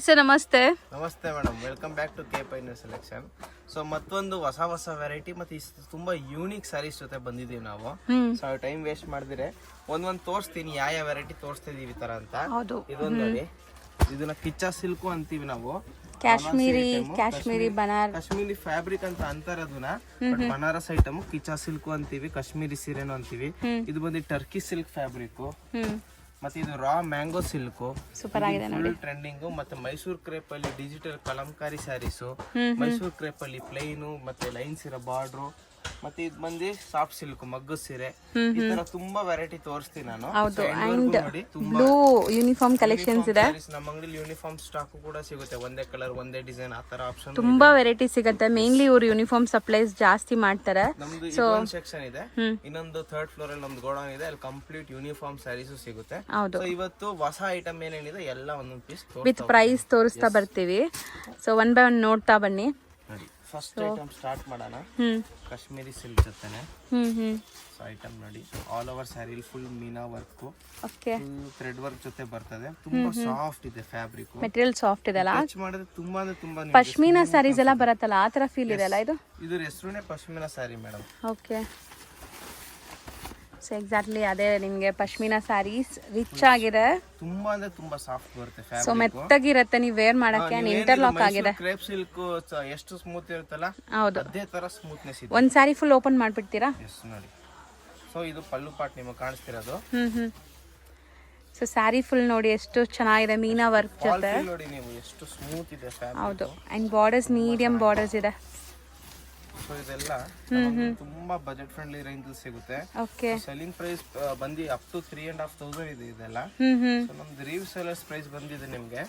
Sir ನಮಸ್ತೆ. ನಮಸ್ತೆ madam, welcome back to K ಪೈನರ್ ಸೆಲೆಕ್ಷನ್. ಸೊ ಮತ್ತೊಂದು ಹೊಸ ವೆರೈಟಿ ಮತ್ತೆ ತುಂಬಾ ಯೂನಿಕ್ ಸ್ಯಾರೀಸ್ ಜೊತೆ ಬಂದಿದೀವಿ ನಾವು. ಸೊ ಟೈಮ್ ವೇಸ್ಟ್ ಮಾಡಿದ್ರೆ ಒಂದೊಂದು ತೋರಿಸ್ತೀನಿ ಯಾವ ವೆರೈಟಿ ತೋರಿಸ್ತಾ ಇದೀವಿ ತರ ಅಂತ. ಇದೊಂದು ನೋಡಿ, ಇದನ್ನ ಕಿಚ್ಚಾ ಸಿಲ್ಕು ಅಂತೀವಿ ನಾವು. ಕಾಶ್ಮೀರಿ ಫ್ಯಾಬ್ರಿಕ್ ಅಂತ ಅಂತಾರ ಅದನ್ನ, but Banaras item Kichcha silk ಅಂತೀವಿ, ಕಾಶ್ಮೀರಿ ಸೀರೆನು ಅಂತೀವಿ. ಇದು ಬಂದು ಟರ್ಕಿ ಸಿಲ್ಕ್ ಫ್ಯಾಬ್ರಿಕ್, ಮತ್ತೆ ಇದು ರಾ ಮ್ಯಾಂಗೋ ಸಿಲ್ಕ್ ಸೂಪರ್ ಆಗಿದೆ ನೋಡಿ, ಟ್ರೆಂಡಿಂಗ್. ಮತ್ತೆ ಮೈಸೂರು ಕ್ರೇಪ್ ಅಲ್ಲಿ ಡಿಜಿಟಲ್ ಕಲಂಕಾರಿ ಸ್ಯಾರೀಸ್, ಮೈಸೂರು ಕ್ರೇಪ್ ಅಲ್ಲಿ ಪ್ಲೈನ್ ಮತ್ತೆ ಲೈನ್ಸ್ ಇರೋ ಬಾರ್ಡ್ರು, ಮತ್ತೆ ಇದು ಬಂದು ಸಾಫ್ಟ್ ಸಿಲ್ಕ್ ಮಗ್ಗು ಸೀರೆ. ಈ ತರ ತುಂಬಾ ವೆರೈಟಿ ತೋರಿಸ್ತೀನಿ ನಾನು. ಬ್ಲೂ ಯೂನಿಫಾರ್ಮ್ ಕಲೆಕ್ಷನ್ಸ್ ಇದೆ ನಮ್ಮ ಅಂಗಡಿಲಿ. ಯೂನಿಫಾರ್ಮ್ ಸ್ಟಾಕ್ ಕೂಡ ಸಿಗುತ್ತೆ, ಒಂದೇ ಕಲರ್ ಒಂದೇ ಡಿಸೈನ್ ಆ ತರ ಆಪ್ಷನ್ ತುಂಬಾ ವೆರೈಟಿ ಸಿಗುತ್ತೆ. ಮೇನ್ಲಿ ಇವರು ಯೂನಿಫಾರ್ಮ್ ಸಪ್ಲೈಸ್ ಜಾಸ್ತಿ ಮಾಡ್ತಾರೆ. ನಮ್ದು ಇದೊಂದು ಸೆಕ್ಷನ್ ಇದೆ, ಇನ್ನೊಂದು ಥರ್ಡ್ ಫ್ಲೋರ್ ಅಲ್ಲಿ ನಮ್ದು ಗೋಡೌನ್ ಇದೆ, ಅಲ್ಲಿ ಕಂಪ್ಲೀಟ್ ಯೂನಿಫಾರ್ಮ್ ಸ್ಯಾರೀಸ್ ಸಿಗುತ್ತೆ. ಸೊ ಇವತ್ತು ಹೊಸ ಐಟಮ್ ಏನೇನಿದೆ ಎಲ್ಲ ಒಂದೊಂದು ಪೀಸ್ ವಿತ್ ಪ್ರೈಸ್ ತೋರಿಸ್ತಾ ಬರ್ತೀವಿ. ಸೊ ಒನ್ ಬೈ ಒನ್ ನೋಡ್ತಾ ಬನ್ನಿ. ಫಸ್ಟ್ ಐಟಮ್ ಸ್ಟಾರ್ಟ್ ಮಾಡೋಣ. ಕಾಶ್ಮೀರಿ ಸಿಲ್ಕ್ ಜೊತೆನೆ ಐಟಮ್ ನೋಡಿ, ಆಲ್ ಓವರ್ ಸ್ಯಾರಿ ಫುಲ್ ಮೀನಾ ವರ್ಕ್, ಥ್ರೆಡ್ ವರ್ಕ್ ಜೊತೆ ಬರ್ತದೆ. ತುಂಬಾ ಸಾಫ್ಟ್ ಇದೆ ಫ್ಯಾಬ್ರಿಕ್, ಮೆಟೀರಿಯಲ್ ಸಾಫ್ಟ್ ಇದೆ ಅಲ್ಲ, ಟಚ್ ಮಾಡಿದ್ರೆ ತುಂಬಾ ತುಂಬಾ ಪಶ್ಮೀನಾ ಸ್ಯಾರೀಸ್ ಎಲ್ಲ ಬರುತ್ತಲ್ಲ ಆ ತರ ಫೀಲ್ ಇದೆ ಅಲ್ಲ ಇದು. ಇದ್ರ ಹೆಸರುನೇ pashmina sari madam. Okay, so exactly ಅದೇ ನಿಮ್ಗೆ ಪಶ್ಮೀನಾ ಸ್ಯಾರೀಸ್ ರಿಚ್ ಆಗಿದೆ, ತುಂಬಾ ಅಂದ್ರೆ ತುಂಬಾ ಸಾಫ್ಟ್ ಬರುತ್ತೆ ಫ್ಯಾಬ್ರಿಕ್. ಸೊ ಮೆತ್ತಗಿರುತ್ತೆ, ನೀವು ವೇರ್ ಮಾಡಕ್ಕೆ ಇಂಟರ್ಲಾಕ್ ಆಗಿದೆ. ಕ್ರೇಪ್ ಸಿಲ್ಕ್ ಎಷ್ಟು ಸ್ಮೂತ್ ಇರುತ್ತಲ್ಲ, ಹೌದು ಅದೇ ತರ ಸ್ಮೂತ್ನೆಸ್ ಇದೆ. ಒಂದ್ ಸ್ಯಾರಿ ಫುಲ್ ಓಪನ್ ಮಾಡ್ಬಿಡ್ತೀರಾ? ಎಸ್ ನೋಡಿ. ಸೊ ಇದು ಪಲ್ಲು ಪಾರ್ಟ್ ನಿಮಗೆ ಕಾಣಿಸ್ತಿರೋದು. ಸೊ ಸ್ಯಾರಿ ಫುಲ್ ನೋಡಿ ಎಷ್ಟು ಚೆನ್ನಾಗಿದೆ, ಮೀನಾ ವರ್ಕ್ ಜೊತೆ ನೋಡಿ ನೀವು ಎಷ್ಟು ಸ್ಮೂತ್ ಇದೆ ಫ್ಯಾಬ್ರಿಕ್. ಹೌದು, ಅಂಡ್ ಬಾರ್ಡರ್ಸ್ ಮೀಡಿಯಂ ಬಾರ್ಡರ್ಸ್ ಇದೆ. ಸೊ ಇದೆಲ್ಲ ತುಂಬಾ ಬಜೆಟ್ ಫ್ರೆಂಡ್ಲಿ ರೇಂಜ್ ಅಲ್ಲಿ ಸಿಗುತ್ತೆ. ಓಕೆ, ಸೆಲ್ಲಿಂಗ್ ಪ್ರೈಸ್ ಬಂದಿ ಅಪ್ ಟು 3,500 ಇದೆ ಇದೆಲ್ಲ. ಸೊ ನಮ್ದು ರೀವ್ ಸೆಲ್ಲರ್ಸ್ ಪ್ರೈಸ್ ಬಂದಿದೆ ನಿಮ್ಗೆ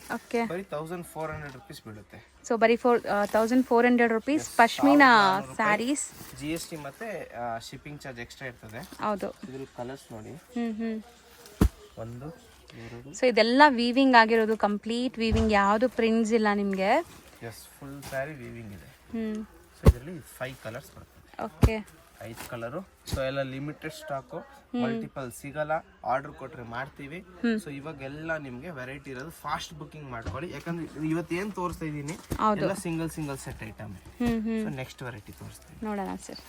ಬರೀ 1,400 ರೂಪೀಸ್ ಬೀಳುತ್ತೆ. ಸೊ ಬರೀ 1,400 ರೂಪೀಸ್ ಪಶ್ಮೀನಾ ಸ್ಯಾರೀಸ್. GST ಮತ್ತೆ ಶಿಪ್ಪಿಂಗ್ ಚಾರ್ಜ್ ಎಕ್ಸ್ಟ್ರಾ ಇರ್ತದೆ. ಹೌದು, ಇದ್ರ ಕಲರ್ಸ್ ನೋಡಿ, ಒಂದು ಎರಡು. ಸೊ ಇದೆಲ್ಲ ವೀವಿಂಗ್ ಆಗಿರೋದು, ಕಂಪ್ಲೀಟ್ ವೀವಿಂಗ್, ಯಾವುದು ಪ್ರಿಂಟ್ಸ್ ಇಲ್ಲ ನಿಮ್ಗೆ. ಎಸ್, ಫುಲ್ ಸ್ಯಾರಿ ವೀವಿಂಗ್ ಇದೆ. ಸೊ ಇದರಲ್ಲಿ 5 ಕಲರ್ಸ್ ಬರ್ತದೆ. Okay, 5 colour. ಸೊ ಎಲ್ಲ ಲಿಮಿಟೆಡ್ ಸ್ಟಾಕ್, ಮಲ್ಟಿಪಲ್ ಸಿಗಲ್ಲ, ಆರ್ಡರ್ ಕೊಟ್ರೆ ಮಾಡ್ತೀವಿ. ಸೊ ಇವಾಗೆಲ್ಲ ನಿಮ್ಗೆ ವೆರೈಟಿ ಇರೋದು, ಫಾಸ್ಟ್ ಬುಕಿಂಗ್ ಮಾಡ್ಕೊಳ್ಳಿ. ಯಾಕಂದ್ರೆ ಇವತ್ತು ಏನ್ ತೋರಿಸ್ತಾ ಇದೀನಿ ಎಲ್ಲ single set item. So next variety ತೋರಿಸ್ತೀವಿ, ನೋಡೋಣ ಸರ್.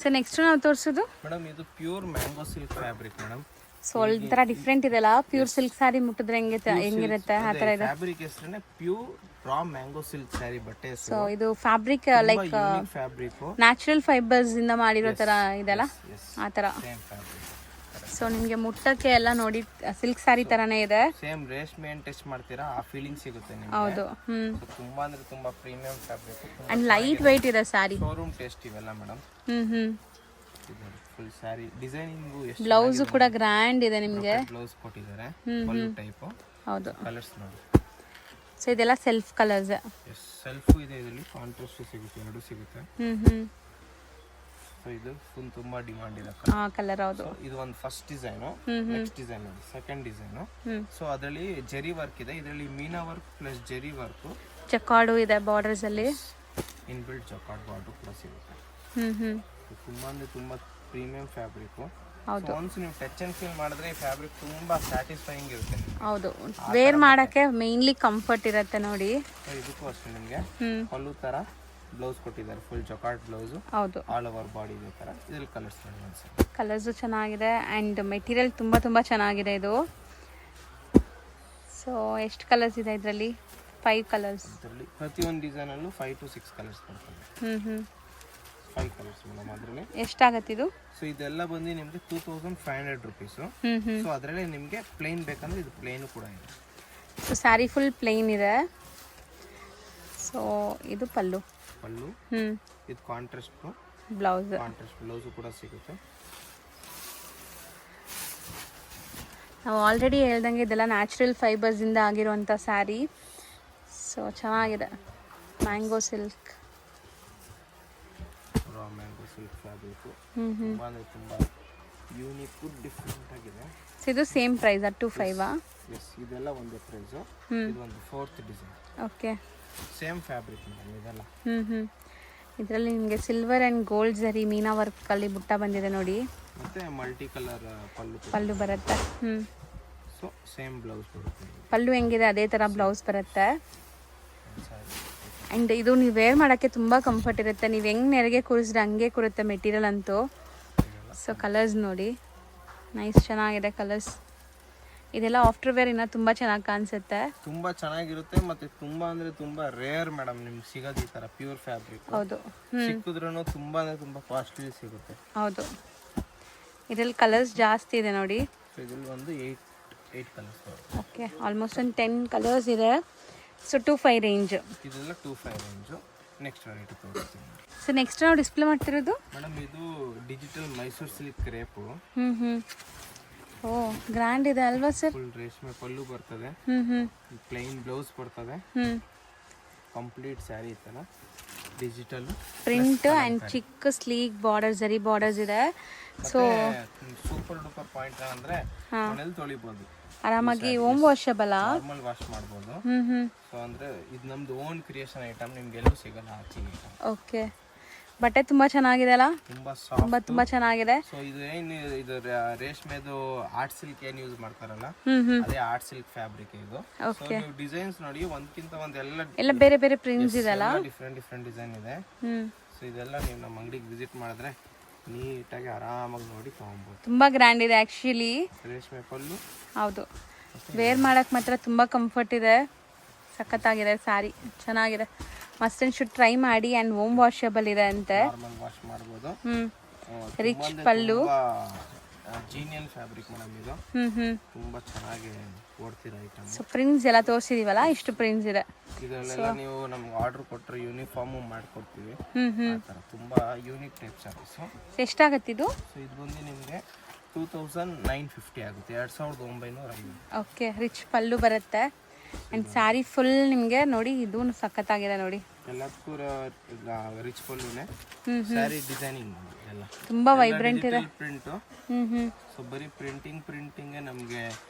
ಸೊ ನೆಕ್ಸ್ಟ್ ನಾವು ತೋರಿಸೋದು ಮೇಡಮ್, ಇದು pure mango silk fabric madam. So ಒಂಥರ ಡಿಫ್ರೆಂಟ್ ಇದೆಲ್ಲ, ಪ್ಯೂರ್ ಸಿಲ್ಕ್ ಸ್ಯಾರಿ ಮುಟ್ಟಿದ್ರೆ ಹೆಂಗಿರುತ್ತೆ ಆ ತರ ಇದೆ. ಫ್ಯಾಬ್ರಿಕ್ ಹೆಸರೇ ಪ್ಯೂರ್ ರಾ ಮ್ಯಾಂಗೋ ಸಿಲ್ಕ್ ಸ್ಯಾರಿ ಬಟ್ಟೆ. ಸೊ ಇದು fabric like fabric natural fibres ಇಂದ ಮಾಡಿರೋ ತರ ಇದೆಲ್ಲ ಆ ತರ. ಸೊ ನಿಮ್ಗೆ ಮುಟ್ಟಕ್ಕೆ ಎಲ್ಲ ನೋಡಿ ಸಿಲ್ಕ್ ಸ್ಯಾರಿ ತರಾನೇ ಇದೆ. ಸೇಮ್ ರೇಷ್ಮೆ ಏನ್ ಟೆಸ್ಟ್ ಮಾಡ್ತೀರಾ ಆ ಫೀಲಿಂಗ್ ಸಿಗುತ್ತೆ ನಿಮಗೆ. ಹೌದು, ತುಂಬಾ ಅಂದ್ರೆ ತುಂಬಾ premium fabric and light weight ಇದೆ ಸ್ಯಾರಿ. ಶೋರೂಮ್ ಟೆಸ್ಟ್ ಇವೆಲ್ಲ madam. Full sari designing, blouse ಕೂಡ ಗ್ರ್ಯಾಂಡ್ ಇದೆ ನಿಮಗೆ. ಬ್ಲೌಸ್ ಕೊಟ್ಟಿದ್ದಾರೆ ಪಲ್ಲು ಟೈಪ್. ಹೌದು, ಕಲರ್ಸ್ ನೋಡಿ. ಸೊ ಇದೆಲ್ಲ ಸೆಲ್ಫ್ ಕಲರ್ಸ್. ಸೆಲ್ಫ್ ಇದೆ, ಇದರಲ್ಲಿ ಕಾಂಟ್ರಾಸ್ಟ್ ಸಿಗುತ್ತೆ, ಎರಡು ಸಿಗುತ್ತೆ. ಸೊ ಇದು ಫುಲ್ ತುಂಬಾ ಡಿಮಾಂಡ್ ಇದೆ ಕಲರ್. ಹೌದು, ಇದು ಒಂದು ಫಸ್ಟ್ ಡಿಸೈನ್. ನೆಕ್ಸ್ಟ್ ಡಿಸೈನ್ ನೋಡಿ, ಸೆಕೆಂಡ್ ಡಿಸೈನ್. ಸೊ ಅದರಲ್ಲಿ ಜೆರಿ ವರ್ಕ್ ಇದೆ, ಇದರಲ್ಲಿ ಮೀನಾ ವರ್ಕ್ ಪ್ಲಸ್ ಜೆರಿ ವರ್ಕ್, ಜಕಾರ್ಡು ಇದೆ ಬಾರ್ಡರ್ಸ್ ಅಲ್ಲಿ. ಇನ್ಬಿಲ್ಟ್ ಜಕಾರ್ಡ್ ಬಾರ್ಡರ್ ಕೂಡ ಸಿಗುತ್ತೆ. ತುಂಬಾ ಅಂದ್ರೆ ತುಂಬಾ ಪ್ರೀಮಿಯಂ ಫ್ಯಾಬ್ರಿಕ್. ಹೌದು, ಒನ್ಸ್ ನೀವು ಟಚ್ ಅಂಡ್ ಫೀಲ್ ಮಾಡಿದ್ರೆ ಈ ಫ್ಯಾಬ್ರಿಕ್ ತುಂಬಾ ಸ್ಯಾಟಿಸ್ಫೈಯಿಂಗ್ ಇರುತ್ತೆ. ಹೌದು, ವೇರ್ ಮಾಡಕ್ಕೆ ಮೇನ್ಲಿ ಕಂಫರ್ಟ್ ಇರುತ್ತೆ ನೋಡಿ. ಇದಕ್ಕೂ ಅಷ್ಟೇ ನಿಮಗೆ ಪಲ್ಲು ತರ ಬ್ಲೌಸ್ ಕೊಟ್ಟಿದ್ದಾರೆ, ಫುಲ್ ಜಕಾರ್ಡ್ ಬ್ಲೌಸ್. ಹೌದು, ಆಲ್ ಓವರ್ ಬಾಡಿ ಇದೆ ತರ. ಇದರಲ್ಲಿ ಕಲರ್ಸ್ ನೋಡಿ, ಕಲರ್ಸ್ ಚೆನ್ನಾಗಿದೆ ಅಂಡ್ ಮೆಟೀರಿಯಲ್ ತುಂಬಾ ಚೆನ್ನಾಗಿದೆ ಇದು. ಸೊ ಎಷ್ಟು ಕಲರ್ಸ್ ಇದೆ ಇದರಲ್ಲಿ? 5 ಕಲರ್ಸ್. ಇದರಲ್ಲಿ ಪ್ರತಿಯೊಂದು ಡಿಸೈನ್ ಅಲ್ಲೂ 5 to 6 ಕಲರ್ಸ್ ಬರ್ತವೆ. 5 ಕಲರ್ಸ್ ಮೇಡಮ್. ಅದ್ರಲ್ಲಿ ಎಷ್ಟಾಗತ್ತೆ ಇದು? ಸೊ ಇದೆಲ್ಲ ಬಂದು ನಿಮಗೆ 2,500 ರೂಪೀಸ್. ಸೊ ಅದರಲ್ಲಿ ನಿಮಗೆ ಪ್ಲೇನ್ ಬೇಕಂದ್ರೆ ಇದು ಪ್ಲೇನ್ ಕೂಡ ಇದೆ. ಸೊ ಸ್ಯಾರಿ ಫುಲ್ ಪ್ಲೇನ್ ಇದೆ. ಸೊ ಇದು ಪಲ್ಲು. ಇದು ಕಾಂಟ್ರಾಸ್ಟ್ ಬ್ಲೌಸ್ ಕೂಡ ಸಿಗುತ್ತೆ. ನಾವು ಆಲ್ರೆಡಿ ಹೇಳ್ದಂಗೆ ಇದೆಲ್ಲ ನ್ಯಾಚುರಲ್ ಫೈಬರ್ಸ್ ಇಂದ ಆಗಿರುವಂಥ ಸ್ಯಾರಿ. ಸೊ ಚೆನ್ನಾಗಿದೆ, ಮ್ಯಾಂಗೋ ಸಿಲ್ಕ್, ರಾ ಮ್ಯಾಂಗೋ ಸಿಲ್ಕ್ ಫ್ಯಾಬ್ರಿಕ್. ತುಂಬಾ ಅಂದ್ರೆ ತುಂಬಾ ಯೂನಿಕ್, ಡಿಫರೆಂಟ್ ಆಗಿದೆ. ಸೊ ಇದು ಸೇಮ್ ಪ್ರೈಸ್ 2,500. ಎಸ್, ಇದೆಲ್ಲ ಒಂದೇ ಪ್ರೈಸ್. ಇದು ಒಂದು 4th design. Okay, same fabric ಇದೆಲ್ಲ. ಇದರಲ್ಲಿ ನಿಮಗೆ ಸಿಲ್ವರ್ ಅಂಡ್ ಗೋಲ್ಡ್ ಜರಿ ಮೀನಾ ವರ್ಕ್ ಅಲ್ಲಿ ಬುಟ್ಟ ಬಂದಿದೆ ನೋಡಿ. ಮತ್ತೆ ಮಲ್ಟಿ ಕಲರ್ ಪಲ್ಲು ಬರುತ್ತೆ. ಸೊ ಸೇಮ್ ಬ್ಲೌಸ್ ಬರುತ್ತೆ. ಪಲ್ಲು ಹೆಂಗಿದೆ ಅದೇ ಥರ ಬ್ಲೌಸ್ ಬರುತ್ತೆ. ಆ್ಯಂಡ್ ಇದು ನೀವು ವೇರ್ ಮಾಡೋಕ್ಕೆ ತುಂಬ ಕಂಫರ್ಟ್ ಇರುತ್ತೆ. ನೀವು ಹೆಂಗೆ ನೆರಿಗೆ ಕೂರಿಸಿದ್ರೆ ಹಂಗೆ ಕೂರುತ್ತೆ ಮೆಟೀರಿಯಲ್ ಅಂತೂ. ಸೊ ಕಲರ್ಸ್ ನೋಡಿ, ನೈಸ್ ಚೆನ್ನಾಗಿದೆ ಕಲರ್ಸ್. ಇದೆಲ್ಲ ಆಫ್ಟರ್ ವೇರ್ ಇನ್ನೂ ತುಂಬ ಚೆನ್ನಾಗಿ ಕಾಣಿಸುತ್ತೆ. ತುಂಬ ಚೆನ್ನಾಗಿರುತ್ತೆ ಮತ್ತು ತುಂಬ ಅಂದರೆ ತುಂಬ ರೇರ್ ಮೇಡಮ್ ನಿಮ್ಗೆ ಸಿಗೋದು ಈ ಥರ ಪ್ಯೂರ್ ಫ್ಯಾಬ್ರಿಕ್. ಹೌದು, ಸಿಕ್ಕಿದ್ರೂ ತುಂಬ ಅಂದರೆ ತುಂಬ ಕಾಸ್ಟ್ಲಿ ಸಿಗುತ್ತೆ. ಹೌದು, ಇದರಲ್ಲಿ ಕಲರ್ಸ್ ಜಾಸ್ತಿ ಇದೆ ನೋಡಿ. ಸೊ ಇದರಲ್ಲಿ ಒಂದು 8 ಕಲರ್ಸ್ ಬರುತ್ತೆ. ಓಕೆ, ಆಲ್ಮೋಸ್ಟ್ ಒಂದು 10 ಕಲರ್ಸ್ ಇದೆ. So 2-5 range. ಇದೆಲ್ಲ 2-5 ರೇಂಜು. ನೆಕ್ಸ್ಟ್ ವೆರೈಟಿ ತೋರಿಸ್ತೀನಿ. ಸೊ ನೆಕ್ಸ್ಟ್ ನಾವು ಡಿಸ್ಪ್ಲೇ ಮಾಡ್ತಿರೋದು ಮೇಡಮ್ ಇದು ಡಿಜಿಟಲ್ ಮೈಸೂರು ಸಿಲ್ಕ್ ಕ್ರೇಪು. ಓ ಗ್ರ್ಯಾಂಡ್ ಇದೆ ಅಲ್ವಾ ಸರ್? ಫುಲ್ ರೇಷ್ಮೆ ಪಲ್ಲು ಬರ್ತದೆ, ಪ್ಲೈನ್ ಬ್ಲೌಸ್ ಬರ್ತದೆ, ಕಂಪ್ಲೀಟ್ ಸ್ಯಾರಿ ಈ ಥರ ಡಿಜಿಟಲ್ ಪ್ರಿಂಟ್ ಆ್ಯಂಡ್ ಚಿಕ್ಕ ಸ್ಲೀಕ್ ಬಾರ್ಡರ್, ಜರಿ ಬಾರ್ಡರ್ಸ್ ಇದೆ. ಸೊ ಸೂಪರ್ ಡೂಪರ್ ಪಾಯಿಂಟ್ ಅಂದರೆ ಮನೇಲಿ ತೊಳಿಬೋದು ಆರಾಮಾಗಿ, ಹೋಮ್ ವಾಷಬಲ್, ನಾರ್ಮಲ್ ವಾಶ್ ಮಾಡ್ಬೋದು. ಸೊ ಅಂದರೆ ಇದು ನಮ್ದು ಓನ್ ಕ್ರಿಯೇಷನ್ ಐಟಮ್, ನಿಮ್ಗೆ ಎಲ್ಲೂ ಸಿಗಲ್ಲ ಆಚೆ ಐಟಮ್. ಓಕೆ, ಬಟ್ಟೆ ತುಂಬಾ ಚೆನ್ನಾಗಿದೆ ಅಲ್ಲ? ತುಂಬಾ ಸಾಫ್ಟ್, ತುಂಬಾ ಚೆನ್ನಾಗಿದೆ. ಸೊ ಇದು ಏನು ಇದು ರೇಷ್ಮೆದು ಆರ್ಟ್ ಸಿಲ್ಕ್ ಏನು ಯೂಸ್ ಮಾಡ್ತಾರಲ್ಲ ಅದೇ ಆರ್ಟ್ ಸಿಲ್ಕ್ ಫ್ಯಾಬ್ರಿಕ್ ಇದು. ಸೊ ನೀವು ಡಿಸೈನ್ಸ್ ನೋಡಿ ಒಂದಕ್ಕಿಂತ ಒಂದು ಎಲ್ಲ ಬೇರೆ ಬೇರೆ ಪ್ರಿಂಟ್ಸ್ ಇದೆಲ್ಲ, ಡಿಫ್ರೆಂಟ್ ಡಿಸೈನ್ ಇದೆ. ಸೊ ಇದೆಲ್ಲ ನೀವು ನಮ್ಮ ಅಂಗಡಿಗೆ ವಿಸಿಟ್ ಮಾಡಿದ್ರೆ ನೀಟಾಗಿ ಆರಾಮಾಗಿ ನೋಡಿ ತಗೊಬೋದು. ತುಂಬಾ ಗ್ರ್ಯಾಂಡ್ ಇದೆ ಆಕ್ಚುಲಿ. ರೇಷ್ಮೆ ಪಲ್ಲು, ಹೌದು, ವೇರ್ ಮಾಡಕ್ ಮಾತ್ರ ತುಂಬಾ ಕಂಫರ್ಟ್ ಇದೆ, ಸಖತ್ತಾಗಿದೆ ಸ್ಯಾರಿ, ಚೆನ್ನಾಗಿದೆ. ಮಸ್ಟ್ ಅಂಡ್ ಶುಡ್ ಟ್ರೈ ಮಾಡಿ. ಆ್ಯಂಡ್ ಹೋಮ್ ವಾಷಬಲ್ ಇದೆ ಅಂತೆ, ನಾರ್ಮಲ್ ವಾಶ್ ಮಾಡ್ಬೋದು. ರಿಚ್ ಪಲ್ಲು, ಜೀನಿಯಲ್ ಫ್ಯಾಬ್ರಿಕ್ ಮೇಡಮ್ ಇದು. ತುಂಬಾ ಚೆನ್ನಾಗಿ ಓಡ್ತಿರೋ ಐಟಮ್. ಸೊ ಪ್ರಿಂಟ್ಸ್ ಎಲ್ಲ ತೋರಿಸಿದೀವಲ್ಲ, ಇಷ್ಟು ಪ್ರಿಂಟ್ಸ್ ಇದೆ. ಇದರಲ್ಲೆಲ್ಲ ನೀವು ನಮ್ಗೆ ಆರ್ಡರ್ ಕೊಟ್ಟರೆ ಯೂನಿಫಾರ್ಮು ಮಾಡ್ಕೊಡ್ತೀವಿ. ಆ ಥರ ತುಂಬ ಯೂನಿಕ್ ಟೈಪ್ ಸರ್ವಿಸು. ಎಷ್ಟಾಗತ್ತೆ ಇದು? ಸೊ ಇದು ಬಂದು ನಿಮಗೆ 2950 ಆಗುತ್ತೆ, 2950. ಓಕೆ, ರಿಚ್ ಪಲ್ಲು ಬರುತ್ತೆ ಆ್ಯಂಡ್ ಸ್ಯಾರಿ ಫುಲ್ ನಿಮಗೆ ನೋಡಿ, ಇದು ಸಖತ್ತಾಗಿದೆ ನೋಡಿ. ಎಲ್ಲದಕ್ಕೂ ರಿಚ್ ಪಲ್ಲುನೇ, ಸ್ಯಾರಿ ಡಿಸೈನಿಂಗ್ ಎಲ್ಲ ತುಂಬಾ ವೈಬ್ರೆಂಟ್ ಇದೆ. ಪ್ರಿಂಟು, ಸೊ ಬರೀ ಪ್ರಿಂಟಿಂಗ್ ನಮಗೆ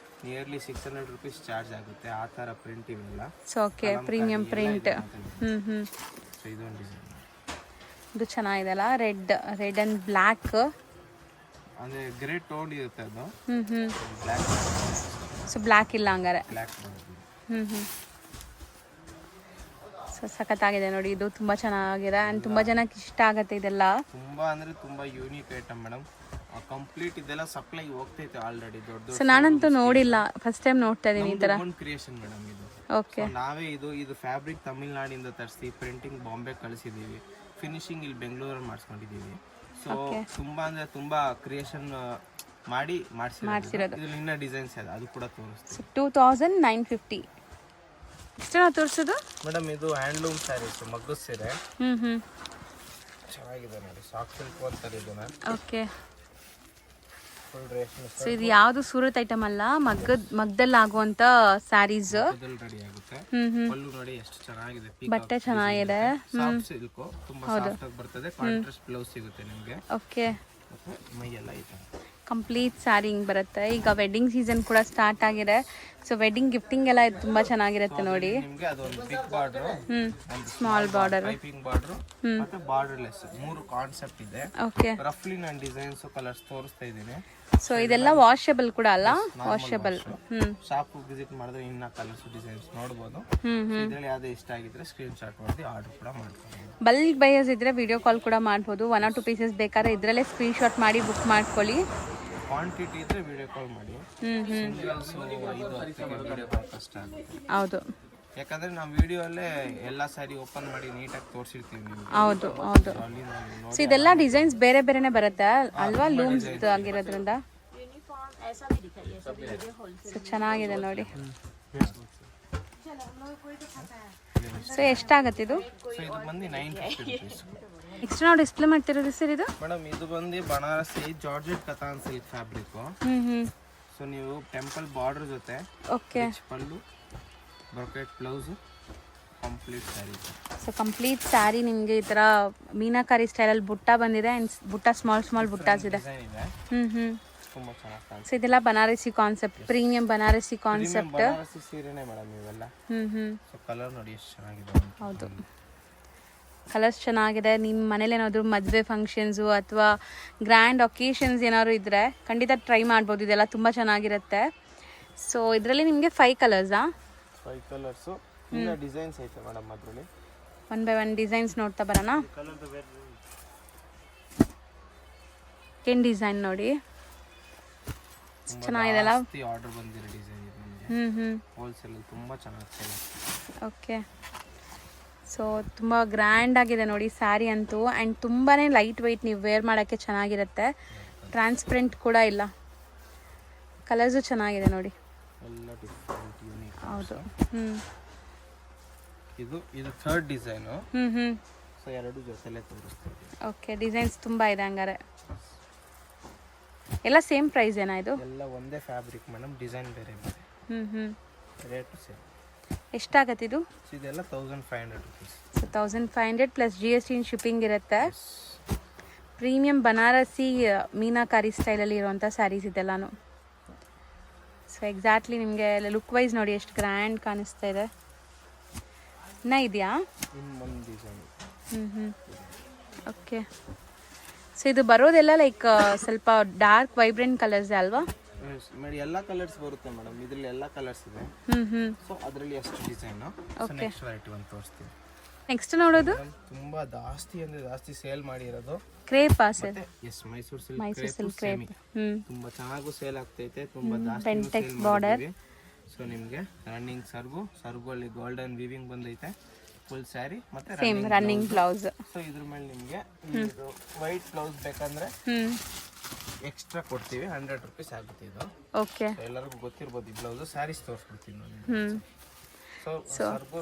ನಿಯರ್ಲಿ 600 rupees ಚಾರ್ಜ್ ಆಗುತ್ತೆ. ಆ ಥರ ಪ್ರಿಂಟ್ ಇವೆಲ್ಲ. So okay, premium print. So ಇದೊಂದು ಡಿಸೈನ್, ಇದು ಚೆನ್ನಾಗಿದೆ ಅಲ್ಲ, ರೆಡ್ ಆ್ಯಂಡ್ ಬ್ಲ್ಯಾಕ್, ಅಂದರೆ ಗ್ರೇ ಟೋನ್ ಇರುತ್ತೆ ಅದು. ಬ್ಲ್ಯಾಕ್, ಸೊ ಬ್ಲ್ಯಾಕ್ ಇಲ್ಲ ಹಂಗಾರೆ. ಬ್ಲ್ಯಾಕ್ ಸೊ ಸಖತ್ತಾಗಿದೆ ನೋಡಿ, ಇದು ತುಂಬ ಚೆನ್ನಾಗಿದೆ ಆ್ಯಂಡ್ ತುಂಬ ಜನಕ್ಕೆ ಇಷ್ಟ ಆಗುತ್ತೆ ಇದೆಲ್ಲ. ತುಂಬ ಅಂದರೆ ತುಂಬ ಯೂನಿಕ್ ಐಟಮ್ ಮೇಡಮ್. ಕಂಪ್ಲೀಟ್ ಇದೆಲ್ಲ ಸಪ್ಲೈ ಹೋಗ್ತೈತೆ ಆಲ್ರೆಡಿ ದೊಡ್ಡ. ಸೊ ನಾನಂತೂ ನೋಡಿಲ್ಲ, ಫಸ್ಟ್ ಟೈಮ್ ನೋಡ್ತಾ ಇದ್ದೀನಿ ಈ ಥರ. ಕ್ರಿಯೇಷನ್ ಮೇಡಮ್ ಇದು. ಓಕೆ, ನಾವೇ ಇದು ಫ್ಯಾಬ್ರಿಕ್ ತಮಿಳ್ನಾಡಿಂದ ತರಿಸಿ ಪ್ರಿಂಟಿಂಗ್ ಬಾಂಬೆ ಕಳಿಸಿದ್ದೀವಿ, ಫಿನಿಶಿಂಗ್ ಇಲ್ಲಿ ಬೆಂಗಳೂರಲ್ಲಿ ಮಾಡಿಸ್ಕೊಂಡಿದ್ದೀವಿ. ಸೊ ತುಂಬ ಅಂದರೆ ತುಂಬ ಕ್ರಿಯೇಷನ್ ಮಾಡಿ ಮಾಡಿಸಿರೋದು. ಇದ್ರಲ್ಲಿ ಇನ್ನೂ ಡಿಸೈನ್ಸ್ ಇದೆ, ಅದು ಕೂಡ ತೋರಿಸ್ತೀವಿ. 2950. ಎಷ್ಟು ನಾವು ತೋರಿಸೋದು ಮೇಡಮ್? ಇದು ಹ್ಯಾಂಡ್ಲೂಮ್ ಸ್ಯಾರೀಸ್, ಮಗ್ಗದ ಸೀರೆ. ಚೆನ್ನಾಗಿದೆ ನೋಡಿ, ಸಾಫ್ಟ್ ಸಿಲ್ಕ್ ಅಂತಾರೆ ಇದನ್ನ. ಓಕೆ, ಫುಲ್ ರೇಷ್ಮೆ. ಸೊ ಇದು ಯಾವುದು ಸೂರತ್ ಐಟಮ್ ಅಲ್ಲ, ಮಗ್ದಲ್ಲಿ ಆಗುವಂತ ಸ್ಯಾರೀಸ್. ರೆಡಿ ಆಗುತ್ತೆ. ಪಲ್ಲು ನೋಡಿ ಎಷ್ಟು ಚೆನ್ನಾಗಿದೆ, ಬಟ್ಟೆ ಚೆನ್ನಾಗಿದೆ, ಸಾಫ್ಟ್ ಸಿಲ್ಕ್, ತುಂಬಾ ಸಾಫ್ಟ್ ಆಗಿ ಬರ್ತದೆ. ಕಾಂಟ್ರಾಸ್ಟ್ ಬ್ಲೌಸ್ ಸಿಗುತ್ತೆ ನಿಮಗೆ. ಓಕೆ, ಮೈ ಎಲ್ಲ ಐತೆ, ಕಂಪ್ಲೀಟ್ ಸ್ಯಾರಿ ಹಿಂಗೆ ಬರುತ್ತೆ. ಈಗ ವೆಡ್ಡಿಂಗ್ ಸೀಸನ್ ಕೂಡ ಸ್ಟಾರ್ಟ್ ಆಗಿದೆ, ಸೊ ವೆಡ್ಡಿಂಗ್ ಗಿಫ್ಟಿಂಗ್ ಎಲ್ಲ ಇದು ತುಂಬಾ ಚೆನ್ನಾಗಿರುತ್ತೆ ನೋಡಿ. ನಿಮಗೆ ಅದೊಂದು big border, small border, piping border ಮತ್ತೆ ಬಾರ್ಡರ್ಲೆಸ್, ಮೂರು ಕಾನ್ಸೆಪ್ಟ್ ಇದೆ. ಓಕೆ, ರಫ್ಲಿ ನಾನು ಡಿಸೈನ್ಸ್ ಕಲರ್ಸ್ ತೋರಿಸ್ತಾ ಇದ್ದೀನಿ. ಸೊ ಇದೆಲ್ಲ ವಾಷಬಲ್ ಕೂಡ ಅಲ್ಲ? ವಾಷಬಲ್. ಶಾಪ್ ವಿಸಿಟ್ ಮಾಡಿದ್ರೆ ಇನ್ನ ಕಲರ್ಸ್ ಡಿಸೈನ್ಸ್ ನೋಡಬಹುದು. ಇದರಲ್ಲಿ ಯಾವ್ದು ಇಷ್ಟ ಆಗಿದ್ರೆ ಸ್ಕ್ರೀನ್ ಶಾಟ್ ಮಾಡಿ ಆರ್ಡರ್ ಕೂಡ ಮಾಡ್ಕೊಳ್ಳಿ. ಬಲ್ಕ್ ಬೈಯರ್ಸ್ ಇದ್ರೆ ವಿಡಿಯೋ ಕಾಲ್ ಕೂಡ ಮಾಡ್ಬೋದು. 1 or 2 ಪೀಸಸ್ ಬೇಕಾದ್ರೆ ಇದರಲ್ಲೇ ಸ್ಕ್ರೀನ್ ಶಾಟ್ ಮಾಡಿ ಬುಕ್ ಮಾಡ್ಕೊಳ್ಳಿ. ಕ್ವಾಂಟಿಟಿ ಇದ್ರೆ ವಿಡಿಯೋ ಕಾಲ್ ಮಾಡಿ. ಸಿಂಗಲ್ಸ್ 5-10 ವಿಡಿಯೋ ಕಾಲ್ ಕಷ್ಟ ಆಗುತ್ತೆ. ಹೌದು, ಯಾಕಂದ್ರೆ ನಾವು ವಿಡಿಯೋ ಅಲ್ಲೇ ಎಲ್ಲ ಸ್ಯಾರಿ ಓಪನ್ ಮಾಡಿ ನೀಟಾಗಿ ತೋರಿಸಿರ್ತೀವಿ ನಿಮಗೆ. ಹೌದು. ಸೊ ಇದೆಲ್ಲ ಡಿಸೈನ್ಸ್ ಬೇರೆ ಬೇರೆನೆ ಬರುತ್ತೆ ಅಲ್ವಾ, ಲೂಮ್ಸ್ ಆಗಿರೋದ್ರಿಂದ. ಸೊ ಚೆನ್ನಾಗಿದೆ ನೋಡಿ. ಸೊ ಎಷ್ಟಾಗತ್ತೆ ಇದು? ಸೊ ಇದು ಬಂದು 950 rupees. ನೆಕ್ಸ್ಟ್ ನಾವು ಡಿಸ್ಪ್ಲೇ ಮಾಡ್ತಿರೋದು ಸರ್ ಇದು? ಮೇಡಮ್ ಇದು ಬಂದು Banarasi georgette katan silk fabric. So ನೀವು ಟೆಂಪಲ್ ಬಾರ್ಡರ್ ಜೊತೆ okay pallu, brocade blouse, complete sari. So complete sari ನಿಮಗೆ ಈ ಥರ ಮೀನಾಕಾರಿ ಸ್ಟೈಲಲ್ಲಿ ಬುಟ್ಟ ಬಂದಿದೆ ಆ್ಯಂಡ್ ಬುಟ್ಟ ಸ್ಮಾಲ್ ಬುಟ್ಟಾಸ್ ಇದೆ. ತುಂಬಾ ಚೆನ್ನಾಗಿ ಕಾಣಿಸುತ್ತೆ. ಸೊ ಇದೆಲ್ಲ Banarasi concept, premium Banarasi concept. Banarasi ಸೀರೆನೇ ಮೇಡಮ್ ಇವೆಲ್ಲ. ಸೊ ಕಲರ್ ನೋಡಿ ಎಷ್ಟು ಚೆನ್ನಾಗಿದೆ. ಹೌದು, ಕಲರ್ಸ್ ಚೆನ್ನಾಗಿದೆ. ನಿಮ್ಮ ಮನೇಲಿ ಏನಾದರೂ ಮದುವೆ ಫಂಕ್ಷನ್ಸು ಅಥವಾ ಗ್ರ್ಯಾಂಡ್ ಒಕೇಶನ್ಸ್ ಏನಾದ್ರು ಇದ್ದರೆ ಖಂಡಿತ ಟ್ರೈ ಮಾಡ್ಬೋದು. ಇದೆಲ್ಲ ತುಂಬ ಚೆನ್ನಾಗಿರುತ್ತೆ. ಸೊ ಇದರಲ್ಲಿ ನಿಮಗೆ 5 ಕಲರ್ಸಾ? 5 ಕಲರ್ಸು. ಇನ್ನ ಡಿಸೈನ್ಸ್ ಐತೆ ಮೇಡಮ್ ಅದರಲ್ಲಿ. 1 by 1 ಡಿಸೈನ್ಸ್ ನೋಡ್ತಾ ಬರೋಣ. ಏನ್ ಡಿಸೈನ್ ನೋಡಿ, ಚೆನ್ನಾಗಿದೆಲ್ಲ. ಆರ್ಡರ್ ಬಂದಿರೋ ಡಿಸೈನ್ ಇದು ನಮಗೆ. ಹೋಲ್ಸೇಲ್ ಅಲ್ಲಿ ತುಂಬಾ ಚೆನ್ನಾಗಿದೆ. ಓಕೆ, ಸೊ ತುಂಬ ಗ್ರ್ಯಾಂಡ್ ಆಗಿದೆ ನೋಡಿ ಸ್ಯಾರಿ ಅಂತೂ. ಆ್ಯಂಡ್ ತುಂಬಾ ಲೈಟ್ ವೆಯ್ಟ್, ನೀವು ವೇರ್ ಮಾಡೋಕ್ಕೆ ಚೆನ್ನಾಗಿರುತ್ತೆ. ಟ್ರಾನ್ಸ್ಪರೆಂಟ್ ಕೂಡ ಇಲ್ಲ. ಕಲರ್ಸು ಚೆನ್ನಾಗಿದೆ ನೋಡಿ. ಎಲ್ಲ ಡಿಫರೆಂಟ್ ಯೂನಿಕ್. ಹೌದು. ಇದು ಥರ್ಡ್ ಡಿಸೈನು. ಸೊ ಎರಡು ಜೊತೆಲೇ ತೋರಿಸ್ತೀವಿ. ಓಕೆ, ಡಿಸೈನ್ಸ್ ತುಂಬ ಇದೆ ಹಂಗಾರೆ. ಎಲ್ಲ ಸೇಮ್ ಪ್ರೈಸ್ ಏನಾ ಇದು? ಎಲ್ಲ ಒಂದೇ ಫ್ಯಾಬ್ರಿಕ್ ಮೇಡಮ್, ಡಿಸೈನ್ ಬೇರೆ ಬೇರೆ. Rate same. ಎಷ್ಟಾಗತ್ತೆ ಇದು? ಇದೆಲ್ಲ 1500 rupees. So 1500 plus GST shipping ಇರುತ್ತೆ. ಪ್ರೀಮಿಯಂ ಬನಾರಸಿ ಮೀನಾಕಾರಿ ಸ್ಟೈಲಲ್ಲಿ ಇರುವಂಥ ಸ್ಯಾರೀಸ್ ಇದೆಲ್ಲಾನು. ಸೊ ಎಕ್ಸಾಕ್ಟ್ಲಿ ನಿಮಗೆ ಲುಕ್ ವೈಸ್ ನೋಡಿ ಎಷ್ಟು ಗ್ರ್ಯಾಂಡ್ ಕಾಣಿಸ್ತಾ ಇದೆ. ಇನ್ನೂ ಇದೆಯಾ? ಇನ್ನೊಂದು ಡಿಸೈನ್. ಓಕೆ, ಸೊ ಇದು ಬರೋದೆಲ್ಲ ಲೈಕ್ ಸ್ವಲ್ಪ ಡಾರ್ಕ್ ವೈಬ್ರೆಂಟ್ ಕಲರ್ಸ್ ಅಲ್ವಾ? ಮೇಡಮ್ ಎಲ್ಲ ಕಲರ್ಸ್ ಬರುತ್ತೆ ಮೇಡಮ್, ಇದರಲ್ಲಿ ಎಲ್ಲ ಕಲರ್ಸ್ ಇದೆ. ಸೊ ಅದರಲ್ಲಿ ಎಷ್ಟು ಡಿಸೈನ್. ನೆಕ್ಸ್ಟ್ ವೆರೈಟಿ ಒಂದು ತೋರಿಸ್ತೀನಿ. ನೆಕ್ಸ್ಟ್ ನೋಡೋದು ತುಂಬಾ ಜಾಸ್ತಿ ಅಂದ್ರೆ ಜಾಸ್ತಿ ಸೇಲ್ ಮಾಡಿರೋದು crepe sir. Yes, Mysuru silk crepe. ತುಂಬಾ ಚೆನ್ನಾಗೂ ಸೇಲ್ ಆಗ್ತೈತೆ, ತುಂಬಾ ಜಾಸ್ತಿ ಪೆಂಟೆಕ್ಸ್ ಬಾರ್ಡರ್. ಸೊ ನಿಮಗೆ ರನ್ನಿಂಗ್ ಸರ್ಗು ಅಲ್ಲಿ ಗೋಲ್ಡನ್ ವೀವಿಂಗ್ ಬಂದೈತೆ. ಫುಲ್ ಸ್ಯಾರಿ ಮತ್ತೆ ಸೇಮ್ ರನ್ನಿಂಗ್ ಬ್ಲೌಸ್. ಸೊ ಇದ್ರ ಮೇಲೆ ನಿಮಗೆ ವೈಟ್ ಬ್ಲೌಸ್ ಬೇಕಂದ್ರೆ ಎಕ್ಸ್ಟ್ರಾ ಕೊಡ್ತೀವಿ. 100 ರುಪೀಸ್ ಆಗುತ್ತೆ ಇದು. ಓಕೆ, ಎಲ್ಲರಿಗೂ ಗೊತ್ತಿರ್ಬೋದು ಈ ಬ್ಲೌಸ್. ಸ್ಯಾರೀಸ್ ತೋರಿಸ್ಬಿಡ್ತೀನಿ ನಾನು. ಸೊ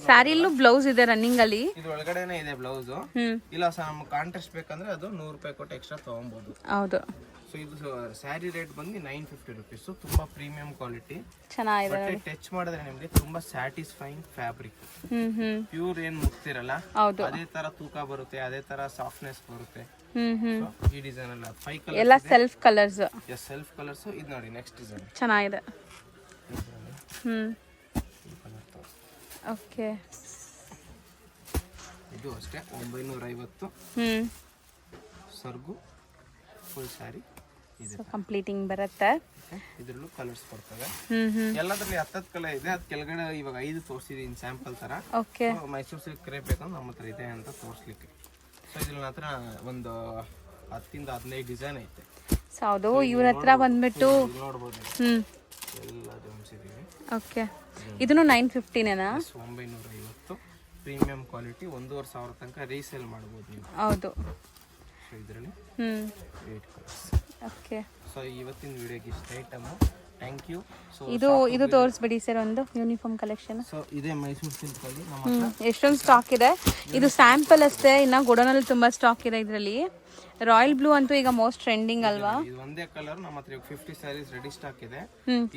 ಸ್ಯಾರಿಲೂ ಬ್ಲೌಸ್ ಇದೆ ರನ್ನಿಂಗ್ ಅಲ್ಲಿ. ಇದು ಒಳಗಡೆನೆ ಇದೆ ಬ್ಲೌಸ್. ಇಲ್ಲ ಸರ್ ನಮ್ಗೆ ಕಾಂಟ್ರಾಸ್ಟ್ ಬೇಕಂದ್ರೆ ಅದು 100 ರೂಪಾಯಿ ಕೊಟ್ಟು ಎಕ್ಸ್ಟ್ರಾ ತಗೊಬಹುದು. ಹೌದು. ಸೊ ಇದು ಸ್ಯಾರಿ ರೇಟ್ ಬಂದು 950 ರುಪೀಸ್. ತುಂಬಾ ಪ್ರೀಮಿಯಂ ಕ್ವಾಲಿಟಿ, ಚೆನ್ನಾಗಿದೆ. ಟಚ್ ಮಾಡಿದ್ರೆ ನಿಮಗೆ ತುಂಬಾ ಸ್ಯಾಟಿಸ್ಫೈಯಿಂಗ್ ಫ್ಯಾಬ್ರಿಕ್. ಪ್ಯೂರ್ ಏನ್ ಮುಗ್ತಿರಲ್ಲ ಅದೇ ತರ ತೂಕ ಬರುತ್ತೆ, ಅದೇ ತರ ಸಾಫ್ಟ್ನೆಸ್ ಬರುತ್ತೆ. ಈ ಡಿಸೈನ್ ಅಲ್ಲ 5 ಕಲರ್ಸ್ ಎಲ್ಲ ಸೆಲ್ಫ್ ಕಲರ್ಸ್. Self colours. ಇದು ನೋಡಿ ನೆಕ್ಸ್ಟ್ ಡಿಸೈನ್ ಚೆನ್ನಾಗಿದೆ. ಓಕೆ, ಇದು ಅಷ್ಟೇ 950. ಸರ್ಗು ಫುಲ್ ಸ್ಯಾರಿ ಇದೆ. ಕಂಪ್ಲೀಟಿಂಗ್ ಬರುತ್ತೆ. ಇದ್ರಲ್ಲೂ ಕಲರ್ಸ್ ಬರ್ತವೆ. ಎಲ್ಲದ್ರಲ್ಲಿ 10 ಕಲರ್ ಇದೆ. ಅದ್ ಕೆಳಗಡೆ ಇವಾಗ 5 ತೋರಿಸಿದೀನಿ ಸ್ಯಾಂಪಲ್ ತರ. ಓಕೆ, ಮೈಸೂರು ಸಿಲ್ಕ್ ಕ್ರೇಪ್ ಬೇಕಂದ್ರೆ ನಮ್ಮ ಹತ್ರ ಇದೆ ಅಂತ ತೋರಿಸ್ಲಿಕ್ಕೆ. ಸೊ ಇದ್ರ ಹತ್ರ ಒಂದು 10 ಇಂದ 15 ಡಿಸೈನ್ ಐತೆ. ಹೌದು, ಇವ್ರ ಹತ್ರ ಬಂದ್ಬಿಟ್ಟು ನೋಡ್ಬೋದು ಎಲ್ಲ ಜೋಡಿಸಿದೀವಿ. ಓಕೆ, ಇದನ್ನು 950ನೇನಾ? 950 ಪ್ರೀಮಿಯಂ ಕ್ವಾಲಿಟಿ. 1500 ತನಕ ರೀಸೇಲ್ ಮಾಡ್ಬೋದು ನೀವು. ಹೌದು. ಸೊ ಇದರಲ್ಲಿ 8 ಕಲರ್ಸ್. ಓಕೆ, ಸೊ ಇವತ್ತಿನ ವಿಡಿಯೋಗೆ ಇಷ್ಟ ಐಟಮ್. Thank you. ಸೊ ಇದು ತೋರಿಸ್ಬಿಡಿ ಸರ್ ಒಂದು ಯೂನಿಫಾರ್ಮ್ ಕಲೆಕ್ಷನ್. ಸೊ ಇದೇ ಮೈಸೂರು ಸಿಲ್ಕ್ ಅಲ್ಲಿ ನಮ್ಮ ಹತ್ರ ಎಷ್ಟೊಂದು ಸ್ಟಾಕ್ ಇದೆ. ಇದು ಸ್ಯಾಂಪಲ್ ಅಷ್ಟೇ, ಇನ್ನ ಗೋಡೌನಲ್ಲಿ ತುಂಬಾ ಸ್ಟಾಕ್ ಇದೆ. ಇದರಲ್ಲಿ ರಾಯಲ್ ಬ್ಲೂ ಅಂತೂ ಈಗ ಮೋಸ್ಟ್ ಟ್ರೆಂಡಿಂಗ್ ಅಲ್ವಾ? ಇದು ಒಂದೇ ಕಲರ್ ನಮ್ಮ ಹತ್ರ 50 ಸ್ಯಾರೀಸ್ ರೆಡಿ ಸ್ಟಾಕ್ ಇದೆ.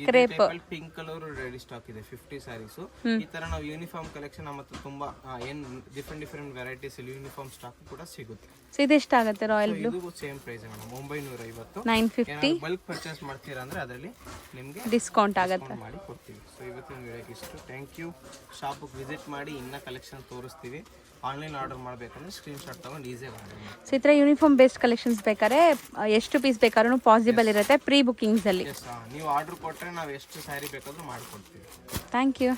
Crepe pink colour ready stock ಇದೆ 50 ಸ್ಯಾರೀಸ್. ಈ ತರ ನಾವು ಯೂನಿಫಾರ್ಮ್ ಕಲೆಕ್ಷನ್ ನಮ್ಮ ಹತ್ರ ತುಂಬಾ ಏನ್ ಡಿಫರೆಂಟ್ ವೆರೈಟೀಸ್ ಯೂನಿಫಾರ್ಮ್ ಸ್ಟಾಕ್ ಕೂಡ ಸಿಗುತ್ತೆ. ಸೊ ಇದು ಎಷ್ಟಾಗುತ್ತೆ ರಾಯಲ್ ಬ್ಲೂ? ಇದು same price madam, 950. 950. Bulk purchase ಮಾಡ್ತೀರಾ ಅಂದ್ರೆ ಅದರಲ್ಲಿ ನಿಮಗೆ ಡಿಸ್ಕೌಂಟ್ ಆಗುತ್ತೆ. ಮಾಡಿ ಕೊಡ್ತೀವಿ. ಸೊ ಇವತ್ತಿನ ವಿಡಿಯೋಗೆ ಇಷ್ಟು. Thank you. ಶಾಪಿಗೆ ವಿಸಿಟ್ ಮಾಡಿ ಇನ್ನ ಕಲೆಕ್ಷನ್ ತೋರಿಸ್ತೀವಿ. ಆನ್ಲೈನ್ ಆರ್ಡರ್ ಮಾಡಬೇಕಂದ್ರೆ ಸ್ಕ್ರೀನ್ ಶಾಟ್ ತಗೊಂಡು ಈಸಿಯಾಗಿ ಆರ್ಡರ್ ಮಾಡಿ. ಸೊ ಈ ಥರ ಯೂನಿಫಾರ್ಮ್ ಬೇಸ್ಡ್ ಕಲೆಕ್ಷನ್ಸ್ ಬೇಕಾದ್ರೆ ಎಷ್ಟು ಪೀಸ್ ಬೇಕಾದ್ರೂ ಪಾಸಿಬಲ್ ಇರುತ್ತೆ ಪ್ರೀ ಬುಕಿಂಗ್ಸ್ ಅಲ್ಲಿ. ನೀವು ಆರ್ಡರ್ ಕೊಟ್ಟರೆ ನಾವು ಎಷ್ಟು ಸ್ಯಾರಿ ಬೇಕಾದ್ರೂ ಮಾಡಿಕೊಡ್ತೀವಿ. Thank you.